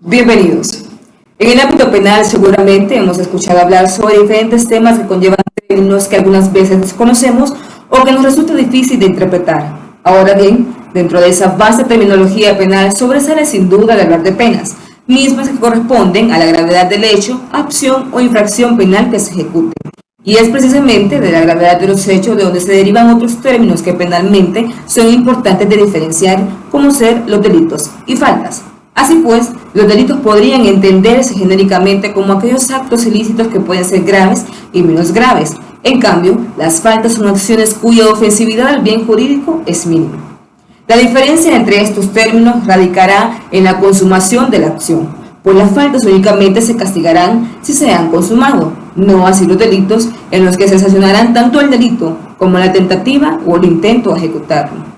Bienvenidos. En el ámbito penal seguramente hemos escuchado hablar sobre diferentes temas que conllevan términos que algunas veces desconocemos o que nos resulta difícil de interpretar. Ahora bien, dentro de esa vasta terminología penal sobresale sin duda el hablar de penas, mismas que corresponden a la gravedad del hecho, acción o infracción penal que se ejecute. Y es precisamente de la gravedad de los hechos de donde se derivan otros términos que penalmente son importantes de diferenciar, como ser los delitos y faltas. Así pues, los delitos podrían entenderse genéricamente como aquellos actos ilícitos que pueden ser graves y menos graves. En cambio, las faltas son acciones cuya ofensividad al bien jurídico es mínima. La diferencia entre estos términos radicará en la consumación de la acción, pues las faltas únicamente se castigarán si se han consumado, no así los delitos en los que se sancionarán tanto el delito como la tentativa o el intento de ejecutarlo.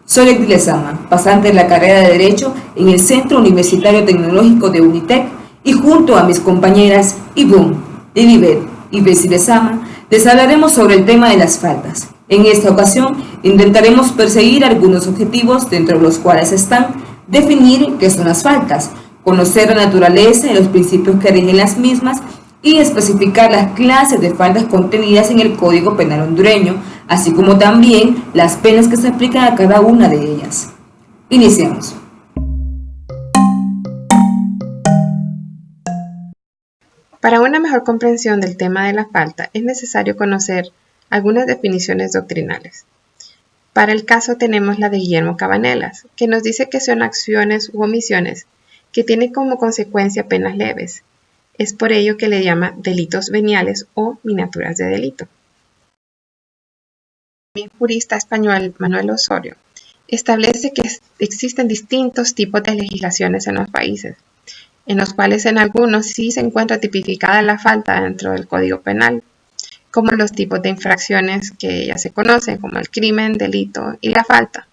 Soy Edith Lezama, pasante de la carrera de Derecho en el Centro Universitario Tecnológico de UNITEC, y junto a mis compañeras Ivonne, Lilibet y Bessie Lezama, les hablaremos sobre el tema de las faltas. En esta ocasión intentaremos perseguir algunos objetivos, dentro de los cuales están definir qué son las faltas, conocer la naturaleza y los principios que rigen las mismas y especificar las clases de faltas contenidas en el Código Penal hondureño, así como también las penas que se aplican a cada una de ellas. Iniciemos. Para una mejor comprensión del tema de la falta es necesario conocer algunas definiciones doctrinales. Para el caso tenemos la de Guillermo Cabanelas, que nos dice que son acciones u omisiones que tienen como consecuencia penas leves. Es por ello que le llama delitos veniales o miniaturas de delito. El jurista español Manuel Osorio establece que existen distintos tipos de legislaciones en los países, en los cuales en algunos sí se encuentra tipificada la falta dentro del Código Penal, como los tipos de infracciones que ya se conocen, como el crimen, delito y la falta.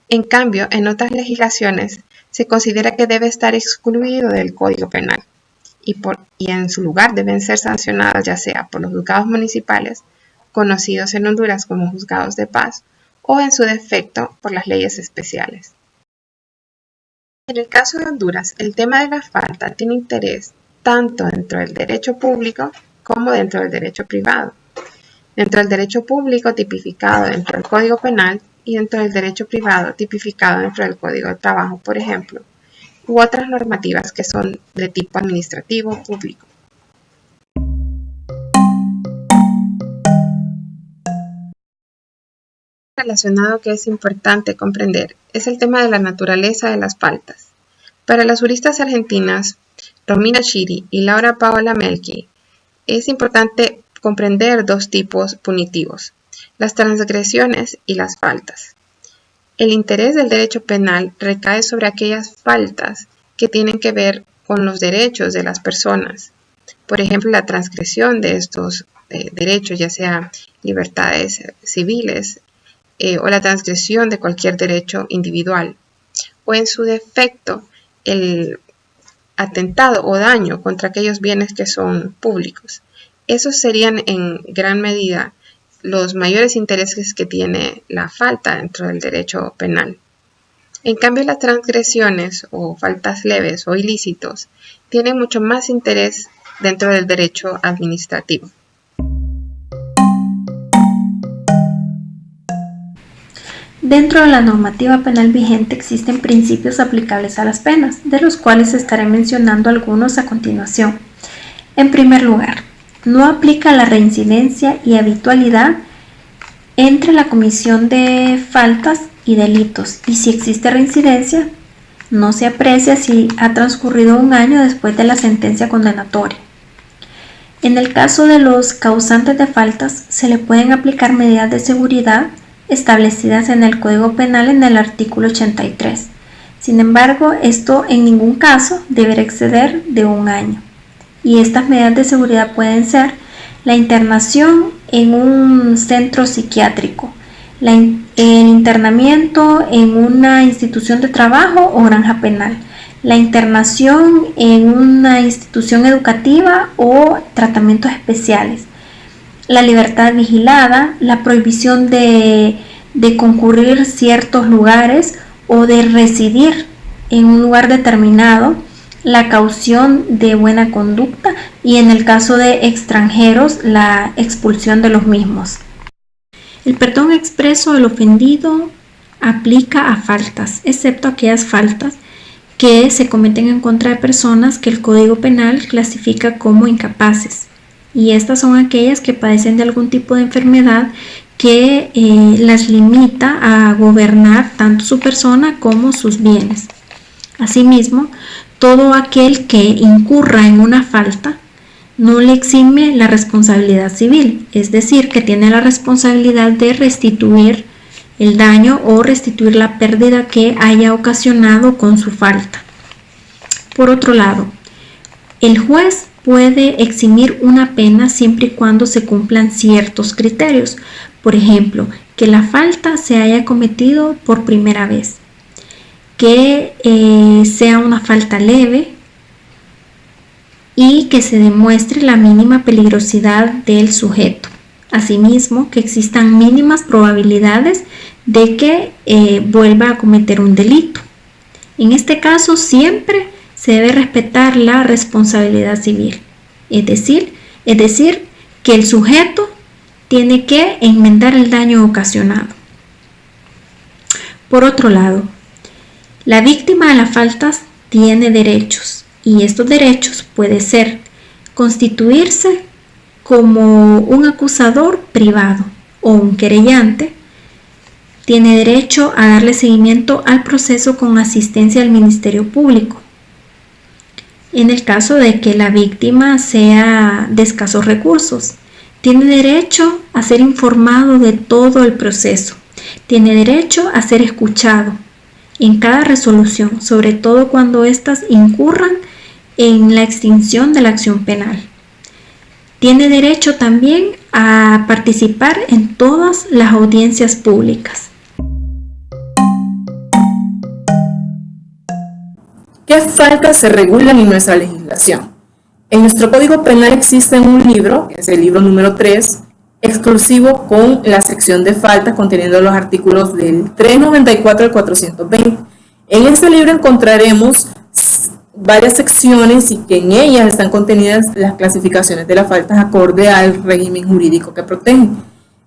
En cambio, en otras legislaciones se considera que debe estar excluido del Código Penal y en su lugar deben ser sancionadas ya sea por los juzgados municipales, conocidos en Honduras como juzgados de paz, o en su defecto por las leyes especiales. En el caso de Honduras, el tema de la falta tiene interés tanto dentro del derecho público como dentro del derecho privado. Dentro del derecho público tipificado dentro del Código Penal y dentro del derecho privado tipificado dentro del Código de Trabajo, por ejemplo, u otras normativas que son de tipo administrativo público. Relacionado que es importante comprender es el tema de la naturaleza de las faltas. Para las juristas argentinas Romina Chiri y Laura Paola Melchi es importante comprender dos tipos punitivos, las transgresiones y las faltas. El interés del derecho penal recae sobre aquellas faltas que tienen que ver con los derechos de las personas. Por ejemplo, la transgresión de estos derechos, ya sea libertades civiles o la transgresión de cualquier derecho individual, o en su defecto el atentado o daño contra aquellos bienes que son públicos. Esos serían en gran medida los mayores intereses que tiene la falta dentro del derecho penal. En cambio, las transgresiones o faltas leves o ilícitos tienen mucho más interés dentro del derecho administrativo. Dentro de la normativa penal vigente existen principios aplicables a las penas, de los cuales estaré mencionando algunos a continuación. En primer lugar, no aplica la reincidencia y habitualidad entre la comisión de faltas y delitos, y si existe reincidencia, no se aprecia si ha transcurrido un año después de la sentencia condenatoria. En el caso de los causantes de faltas, se le pueden aplicar medidas de seguridad establecidas en el Código Penal en el artículo 83. Sin embargo, esto en ningún caso deberá exceder de un año. Y estas medidas de seguridad pueden ser la internación en un centro psiquiátrico, el internamiento en una institución de trabajo o granja penal, la internación en una institución educativa o tratamientos especiales, la libertad vigilada, la prohibición de concurrir ciertos lugares o de residir en un lugar determinado la caución de buena conducta y en el caso de extranjeros la expulsión de los mismos. El perdón expreso al ofendido aplica a faltas, excepto aquellas faltas que se cometen en contra de personas que el Código Penal clasifica como incapaces. Y estas son aquellas que padecen de algún tipo de enfermedad que las limita a gobernar tanto su persona como sus bienes. Asimismo, todo aquel que incurra en una falta no le exime la responsabilidad civil, es decir, que tiene la responsabilidad de restituir el daño o restituir la pérdida que haya ocasionado con su falta. Por otro lado, el juez puede eximir una pena siempre y cuando se cumplan ciertos criterios. Por ejemplo, que la falta se haya cometido por primera vez, que sea una falta leve y que se demuestre la mínima peligrosidad del sujeto. Asimismo, que existan mínimas probabilidades de que vuelva a cometer un delito. En este caso, siempre se debe respetar la responsabilidad civil, es decir, que el sujeto tiene que enmendar el daño ocasionado. Por otro lado, la víctima de las faltas tiene derechos y estos derechos pueden ser constituirse como un acusador privado o un querellante. Tiene derecho a darle seguimiento al proceso con asistencia del Ministerio Público. En el caso de que la víctima sea de escasos recursos, tiene derecho a ser informado de todo el proceso. Tiene derecho a ser escuchado en cada resolución, sobre todo cuando éstas incurran en la extinción de la acción penal. Tiene derecho también a participar en todas las audiencias públicas. ¿Qué faltas se regulan en nuestra legislación? En nuestro Código Penal existe un libro, que es el libro número 3, exclusivo con la sección de faltas, conteniendo los artículos del 394 al 420. En este libro encontraremos varias secciones y que en ellas están contenidas las clasificaciones de las faltas acorde al régimen jurídico que protegen.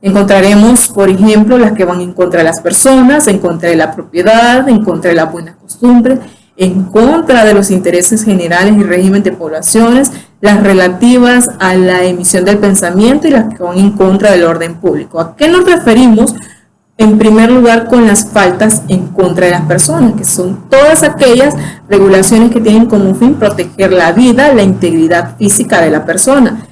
Encontraremos, por ejemplo, las que van en contra de las personas, en contra de la propiedad, en contra de las buenas costumbres, en contra de los intereses generales y régimen de poblaciones, las relativas a la emisión del pensamiento y las que van en contra del orden público. ¿A qué nos referimos? En primer lugar, con las faltas en contra de las personas, que son todas aquellas regulaciones que tienen como fin proteger la vida, la integridad física de la persona,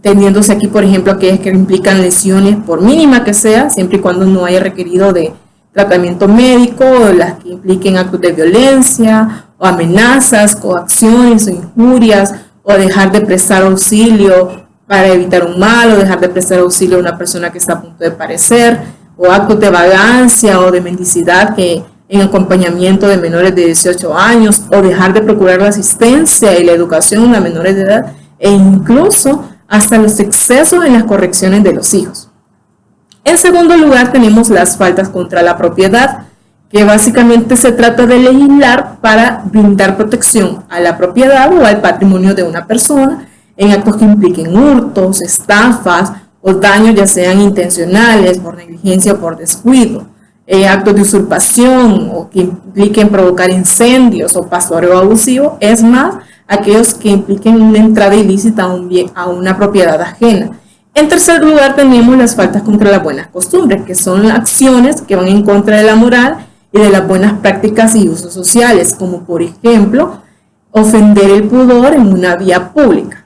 teniéndose aquí, por ejemplo, aquellas que implican lesiones, por mínima que sea, siempre y cuando no haya requerido de tratamiento médico, o las que impliquen actos de violencia, o amenazas, coacciones o injurias, o dejar de prestar auxilio para evitar un mal, o dejar de prestar auxilio a una persona que está a punto de padecer, o actos de vagancia o de mendicidad que en acompañamiento de menores de 18 años, o dejar de procurar la asistencia y la educación a menores de edad, e incluso hasta los excesos en las correcciones de los hijos. En segundo lugar, tenemos las faltas contra la propiedad, que básicamente se trata de legislar para brindar protección a la propiedad o al patrimonio de una persona en actos que impliquen hurtos, estafas o daños ya sean intencionales, por negligencia o por descuido, actos de usurpación o que impliquen provocar incendios o pastoreo abusivo, es más, aquellos que impliquen una entrada ilícita a una propiedad ajena. En tercer lugar, tenemos las faltas contra las buenas costumbres, que son acciones que van en contra de la moral y de las buenas prácticas y usos sociales, como por ejemplo, ofender el pudor en una vía pública,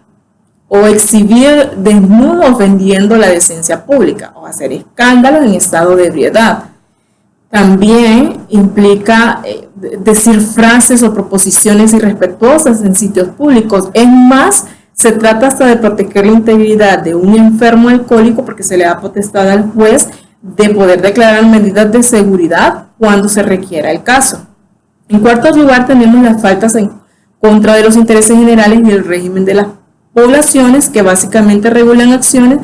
o exhibir desnudo ofendiendo la decencia pública, o hacer escándalos en estado de ebriedad. También implica decir frases o proposiciones irrespetuosas en sitios públicos. Es más, se trata hasta de proteger la integridad de un enfermo alcohólico porque se le da potestad al juez de poder declarar medidas de seguridad cuando se requiera el caso. En cuarto lugar, tenemos las faltas en contra de los intereses generales y el régimen de las poblaciones, que básicamente regulan acciones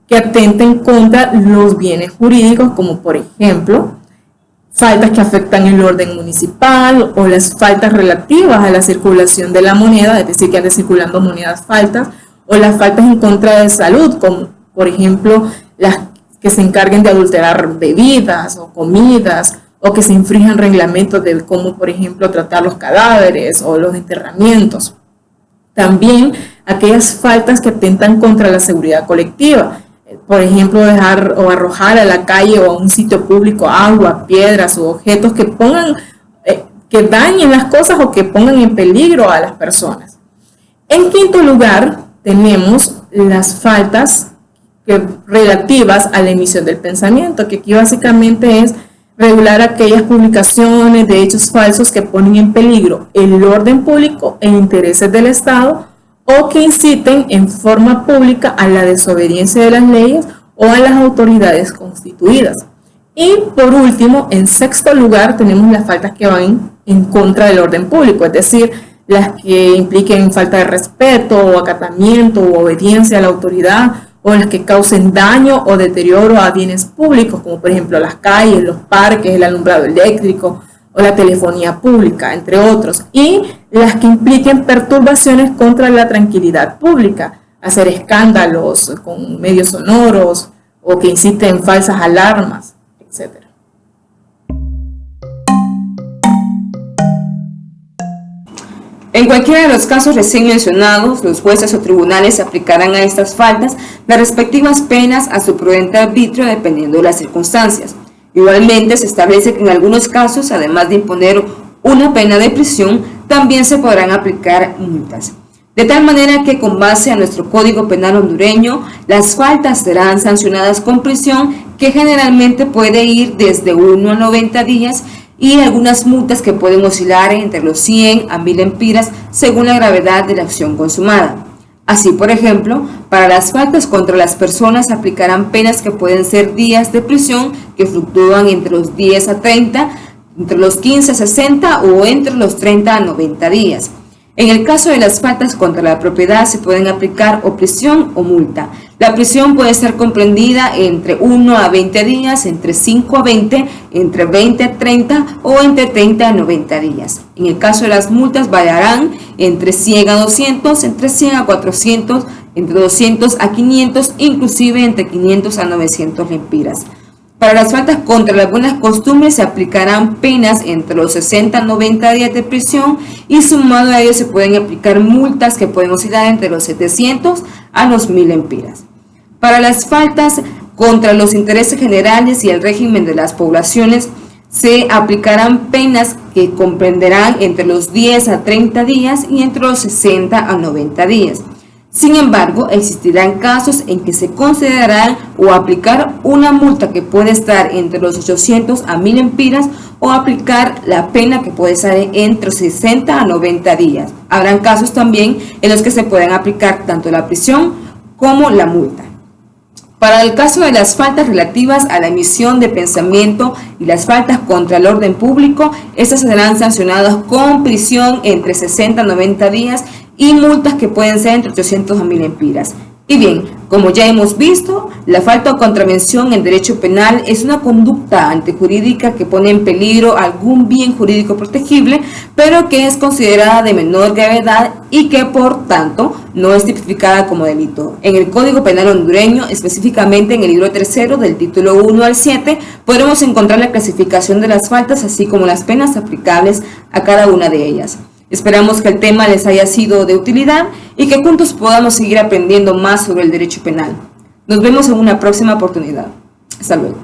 que atenten contra los bienes jurídicos, como por ejemplo, faltas que afectan el orden municipal o las faltas relativas a la circulación de la moneda, es decir, que ande circulando monedas faltas, o las faltas en contra de salud, como por ejemplo las que se encarguen de adulterar bebidas o comidas, o que se infrinjan reglamentos de cómo, por ejemplo, tratar los cadáveres o los enterramientos. También aquellas faltas que atentan contra la seguridad colectiva, por ejemplo, dejar o arrojar a la calle o a un sitio público agua, piedras o objetos que que dañen las cosas o que pongan en peligro a las personas. En quinto lugar, tenemos las faltas relativas a la emisión del pensamiento, que aquí básicamente es regular aquellas publicaciones de hechos falsos que ponen en peligro el orden público e intereses del Estado, o que inciten en forma pública a la desobediencia de las leyes o a las autoridades constituidas. Y por último, en sexto lugar, tenemos las faltas que van en contra del orden público, es decir, las que impliquen falta de respeto o acatamiento o obediencia a la autoridad, o las que causen daño o deterioro a bienes públicos, como por ejemplo las calles, los parques, el alumbrado eléctrico o la telefonía pública, entre otros, y las que impliquen perturbaciones contra la tranquilidad pública, hacer escándalos con medios sonoros o que inciten falsas alarmas, etc. En cualquiera de los casos recién mencionados, los jueces o tribunales aplicarán a estas faltas las respectivas penas a su prudente arbitrio dependiendo de las circunstancias. Igualmente, se establece que en algunos casos, además de imponer una pena de prisión, también se podrán aplicar multas. De tal manera que, con base a nuestro Código Penal hondureño, las faltas serán sancionadas con prisión, que generalmente puede ir desde 1 a 90 días, y algunas multas que pueden oscilar entre los 100 a 1000 lempiras según la gravedad de la acción consumada. Así, por ejemplo, para las faltas contra las personas se aplicarán penas que pueden ser días de prisión que fluctúan entre los 10 a 30, entre los 15 a 60 o entre los 30 a 90 días. En el caso de las faltas contra la propiedad se pueden aplicar o prisión o multa. La prisión puede ser comprendida entre 1 a 20 días, entre 5 a 20, entre 20 a 30 o entre 30 a 90 días. En el caso de las multas variarán entre 100 a 200, entre 100 a 400, entre 200 a 500, inclusive entre 500 a 900 lempiras. Para las faltas contra las buenas costumbres se aplicarán penas entre los 60 a 90 días de prisión, y sumado a ello se pueden aplicar multas que pueden oscilar entre los 700 a los 1000 lempiras. Para las faltas contra los intereses generales y el régimen de las poblaciones se aplicarán penas que comprenderán entre los 10 a 30 días y entre los 60 a 90 días. Sin embargo, existirán casos en que se considerará o aplicar una multa que puede estar entre los 800 a 1000 lempiras, o aplicar la pena que puede estar entre 60 a 90 días. Habrán casos también en los que se pueden aplicar tanto la prisión como la multa. Para el caso de las faltas relativas a la emisión de pensamiento y las faltas contra el orden público, estas serán sancionadas con prisión entre 60 a 90 días y multas que pueden ser entre 800 a 1000 lempiras. Y bien, como ya hemos visto, la falta o contravención en derecho penal es una conducta antijurídica que pone en peligro algún bien jurídico protegible, pero que es considerada de menor gravedad y que, por tanto, no es tipificada como delito. En el Código Penal hondureño, específicamente en el libro tercero del título 1 al 7, podremos encontrar la clasificación de las faltas, así como las penas aplicables a cada una de ellas. Esperamos que el tema les haya sido de utilidad y que juntos podamos seguir aprendiendo más sobre el derecho penal. Nos vemos en una próxima oportunidad. Hasta luego.